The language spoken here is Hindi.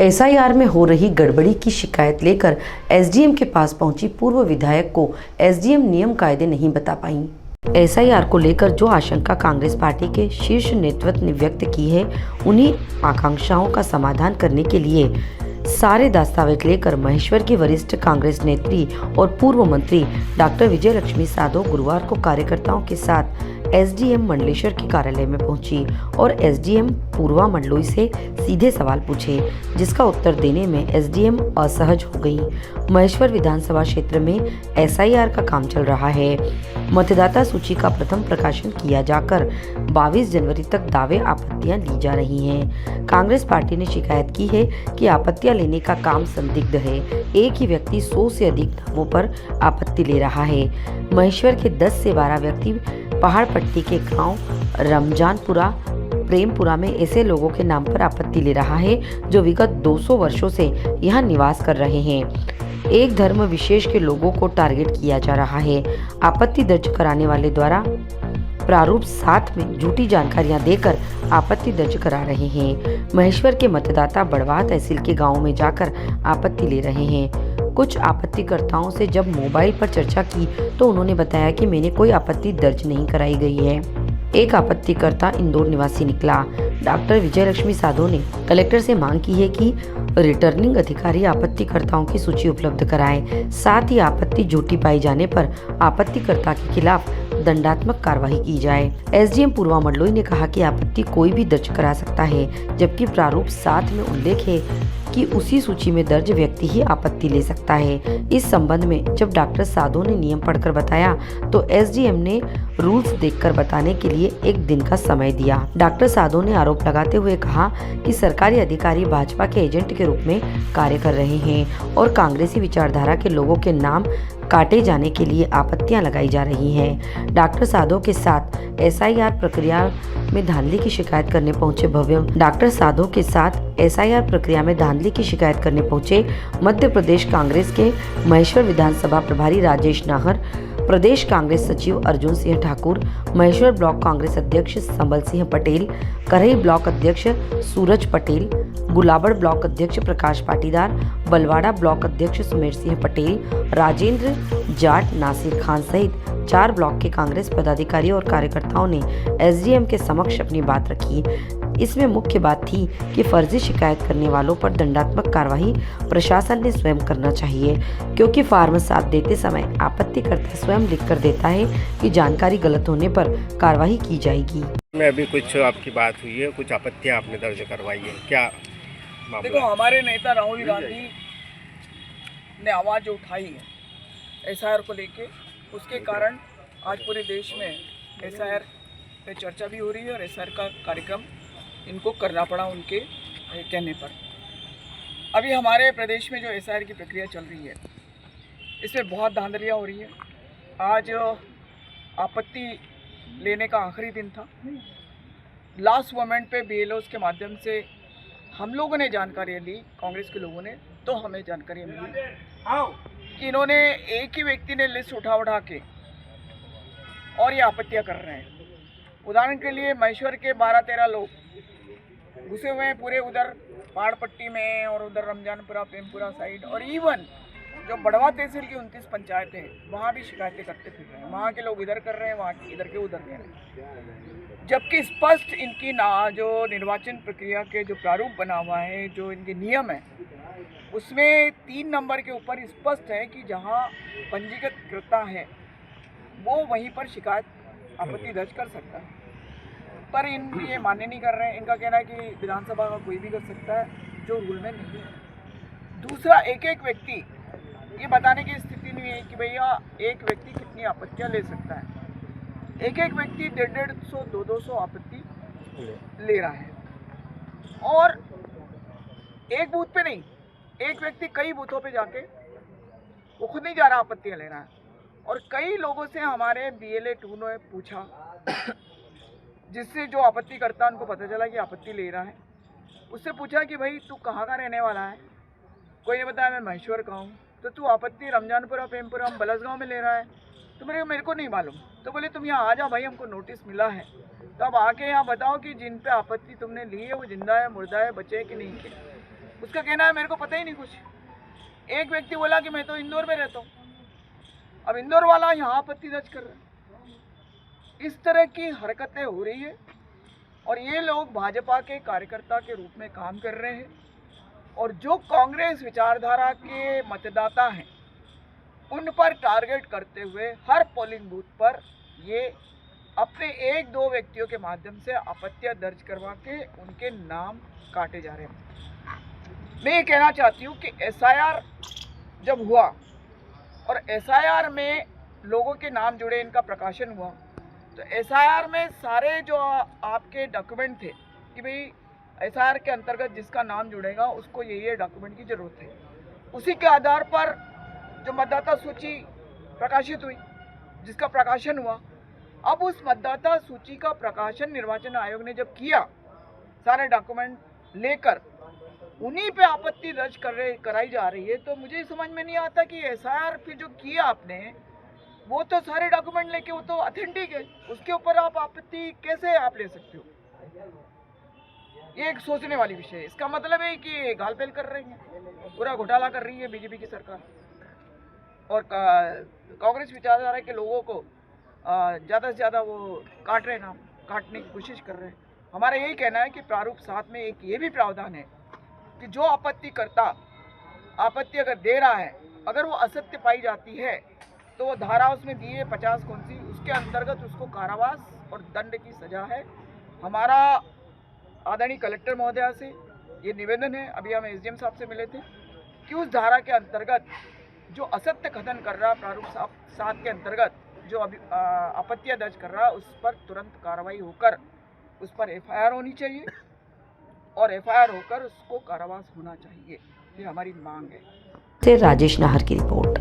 एसआईआर में हो रही गड़बड़ी की शिकायत लेकर एसडीएम के पास पहुंची पूर्व विधायक को एसडीएम नियम कायदे नहीं बता पाई। एसआईआर को लेकर जो आशंका कांग्रेस पार्टी के शीर्ष नेतृत्व ने व्यक्त की है, उन्हीं आकांक्षाओं का समाधान करने के लिए सारे दस्तावेज लेकर महेश्वर की वरिष्ठ कांग्रेस नेत्री और पूर्व मंत्री डॉक्टर विजयलक्ष्मी साधो गुरुवार को कार्यकर्ताओं के साथ एसडीएम मंडलेश्वर के कार्यालय में पहुंची और एसडीएम पूर्वा मंडलोई से सीधे सवाल पूछे, जिसका उत्तर देने में एसडीएम असहज हो गई। महेश्वर विधानसभा क्षेत्र में एसआईआर का काम चल रहा है। मतदाता सूची का प्रथम प्रकाशन किया जाकर 22 जनवरी तक दावे आपत्तियां ली जा रही हैं। कांग्रेस पार्टी ने शिकायत की है कि आपत्तियां लेने का काम संदिग्ध है। एक ही व्यक्ति 100 से अधिक नामों पर आपत्ति ले रहा है। महेश्वर के 10 से 12 व्यक्ति पहाड़ पट्टी के गांव रमजानपुरा प्रेमपुरा में ऐसे लोगों के नाम पर आपत्ति ले रहा है जो विगत 200 वर्षों से यहाँ निवास कर रहे हैं। एक धर्म विशेष के लोगों को टारगेट किया जा रहा है। आपत्ति दर्ज कराने वाले द्वारा प्रारूप 7 में झूठी जानकारियां देकर आपत्ति दर्ज करा रहे हैं। महेश्वर के मतदाता बड़वाह तहसील के गाँव में जाकर आपत्ति ले रहे हैं। कुछ आपत्तिकर्ताओं से जब मोबाइल पर चर्चा की तो उन्होंने बताया कि मैंने कोई आपत्ति दर्ज नहीं कराई गई है। एक आपत्तिकर्ता इंदौर निवासी निकला। डॉक्टर विजयलक्ष्मी साधो ने कलेक्टर से मांग की है कि रिटर्निंग अधिकारी आपत्तिकर्ताओं की सूची उपलब्ध कराएं। साथ ही आपत्ति झूठी पाई जाने पर आपत्तिकर्ता के खिलाफ दंडात्मक कार्रवाई की जाए। एसडीएम पूर्वा मंडलोई ने कहा कि आपत्ति कोई भी दर्ज करा सकता है, जबकि प्रारूप 7 में उल्लेख है कि उसी सूची में दर्ज व्यक्ति ही आपत्ति ले सकता है। इस संबंध में जब डॉक्टर साधो ने नियम पढ़कर बताया तो एसडीएम ने रूल्स देखकर बताने के लिए एक दिन का समय दिया। डॉक्टर साधो ने आरोप लगाते हुए कहा कि सरकारी अधिकारी भाजपा के एजेंट के रूप में कार्य कर रहे हैं और कांग्रेसी विचारधारा के लोगों के नाम काटे जाने के लिए आपत्तियां लगाई जा रही हैं। डॉक्टर साधो के साथ एसआईआर प्रक्रिया में धांधली की शिकायत करने पहुंचे मध्य प्रदेश कांग्रेस के महेश्वर विधानसभा प्रभारी राजेश नाहर, प्रदेश कांग्रेस सचिव अर्जुन सिंह ठाकुर, महेश्वर ब्लॉक कांग्रेस अध्यक्ष संबल सिंह पटेल, करही ब्लॉक अध्यक्ष सूरज पटेल, गुलाबड़ ब्लॉक अध्यक्ष प्रकाश पाटीदार, बलवाड़ा ब्लॉक अध्यक्ष सुमेर सिंह पटेल, राजेंद्र जाट, नासिर खान सहित 4 ब्लॉक के कांग्रेस पदाधिकारी और कार्यकर्ताओं ने एसडीएम के समक्ष अपनी बात रखी। इसमें मुख्य बात थी कि फर्जी शिकायत करने वालों पर दंडात्मक कार्रवाई प्रशासन ने स्वयं करना चाहिए, क्योंकि फॉर्म 7 देते समय आपत्तिकर्ता स्वयं लिखकर देता है कि जानकारी गलत होने पर कार्रवाई की जाएगी। में अभी कुछ आपकी बात हुई है, कुछ आपत्तियां आपने दर्ज करवाई है, क्या मामला? देखो, हमारे नेता राहुल गांधी ने आवाज़ जो उठाई है एसआईआर को लेके, उसके कारण आज पूरे देश में एसआईआर पे चर्चा भी हो रही है और एसआईआर का कार्यक्रम इनको करना पड़ा उनके कहने पर। अभी हमारे प्रदेश में जो एसआईआर की प्रक्रिया चल रही है, इसमें बहुत धांधलियाँ हो रही है। आज आपत्ति लेने का आखिरी दिन था। लास्ट मोमेंट पे बीएलओस के माध्यम से हम लोगों ने जानकारी ली, कांग्रेस के लोगों ने, तो हमें जानकारी मिली कि इन्होंने एक ही व्यक्ति ने लिस्ट उठा के और ये आपत्तियां कर रहे हैं। उदाहरण के लिए महेश्वर के 12-13 लोग घुसे हुए हैं पूरे उधर पहाड़ पट्टी में और उधर रमजानपुरा प्रेमपुरा साइड, और इवन जो बड़वा तहसील की 29 पंचायतें हैं वहाँ भी शिकायतें करते फिर रहे हैं। वहाँ के लोग इधर कर रहे हैं, वहाँ के इधर के उधर कह रहे हैं, जबकि स्पष्ट इनकी जो निर्वाचन प्रक्रिया के जो प्रारूप बना हुआ है, जो इनके नियम है, उसमें 3 नंबर के ऊपर स्पष्ट है कि जहाँ पंजीकृत करता है वो वहीं पर शिकायत आपत्ति दर्ज कर सकता है, पर इन ये मान्य नहीं कर रहे हैं। इनका कहना है कि विधानसभा का कोई भी कर सकता है, जो रूल में नहीं है। दूसरा, एक व्यक्ति ये बताने की स्थिति नहीं है कि भैया एक व्यक्ति कितनी आपत्तियां ले सकता है। एक व्यक्ति 150, 200 आपत्ति ले रहा है, और एक बूथ पे नहीं, एक व्यक्ति कई बूथों पे जाके वो खुद नहीं जा रहा, आपत्तियां ले रहा है। और कई लोगों से हमारे BLA 2 ने पूछा, जिससे जो आपत्ति करता उनको पता चला कि आपत्ति ले रहा है। उससे पूछा कि भाई तू कहाँ का रहने वाला है? कोई ने बताया मैं महेश्वर का हूँ। तो तू आपत्ति रमजानपुरा प्रेमपुरा बलसगांव में ले रहा है? तो मेरे को नहीं मालूम। तो बोले तुम यहाँ आ जाओ भाई, हमको नोटिस मिला है, तो अब आके यहाँ बताओ कि जिन पे आपत्ति तुमने ली है वो जिंदा है, मुर्दा है, बचे है कि नहीं के। उसका कहना है मेरे को पता ही नहीं कुछ। एक व्यक्ति बोला कि मैं तो इंदौर में रहता हूँ, अब इंदौर वाला यहाँ आपत्ति दर्ज कर रहा है। इस तरह की हरकतें हो रही है और ये लोग भाजपा के कार्यकर्ता के रूप में काम कर रहे हैं और जो कांग्रेस विचारधारा के मतदाता हैं उन पर टारगेट करते हुए हर पोलिंग बूथ पर ये अपने एक दो व्यक्तियों के माध्यम से आपत्तियां दर्ज करवा के उनके नाम काटे जा रहे हैं। मैं ये कहना चाहती हूँ कि एसआईआर जब हुआ और एसआईआर में लोगों के नाम जुड़े, इनका प्रकाशन हुआ, तो एसआईआर में सारे जो आपके डॉक्यूमेंट थे कि भाई एसआईआर के अंतर्गत जिसका नाम जुड़ेगा उसको ये डॉक्यूमेंट की ज़रूरत है। उसी के आधार पर जो मतदाता सूची प्रकाशित हुई, जिसका प्रकाशन हुआ, अब उस मतदाता सूची का प्रकाशन निर्वाचन आयोग ने जब किया, सारे डॉक्यूमेंट लेकर उन्हीं पे आपत्ति दर्ज कराई जा रही है, तो मुझे समझ में नहीं आता कि एसआईआर पे जो किया आपने वो तो सारे डॉक्यूमेंट लेके वो तो ऑथेंटिक है, उसके ऊपर आप आपत्ति कैसे आप ले सकते हो? ये एक सोचने वाली विषय है। इसका मतलब है कि घालपेल कर रही है, पूरा घोटाला कर रही है बीजेपी की सरकार और कांग्रेस विचारधारा के लोगों को ज़्यादा से ज़्यादा वो काट रहे, नाम काटने की कोशिश कर रहे हैं। हमारा यही कहना है कि प्रारूप 7 में एक ये भी प्रावधान है कि जो आपत्ति अगर दे रहा है, अगर वो असत्य पाई जाती है तो वो धारा उसमें दी है 50 कौन सी, उसके अंतर्गत उसको कारावास और दंड की सजा है। हमारा आदरणीय कलेक्टर महोदया से ये निवेदन है, अभी हम एसडीएम साहब से मिले थे, कि उस धारा के अंतर्गत जो असत्य कथन कर रहा, प्रारूप 7 के अंतर्गत जो अभी आपत्तियां दर्ज कर रहा, उस पर तुरंत कार्रवाई होकर उस पर एफआईआर होनी चाहिए और एफआईआर होकर उसको कारावास होना चाहिए। ये हमारी मांग है। से राजेश नाहर की रिपोर्ट।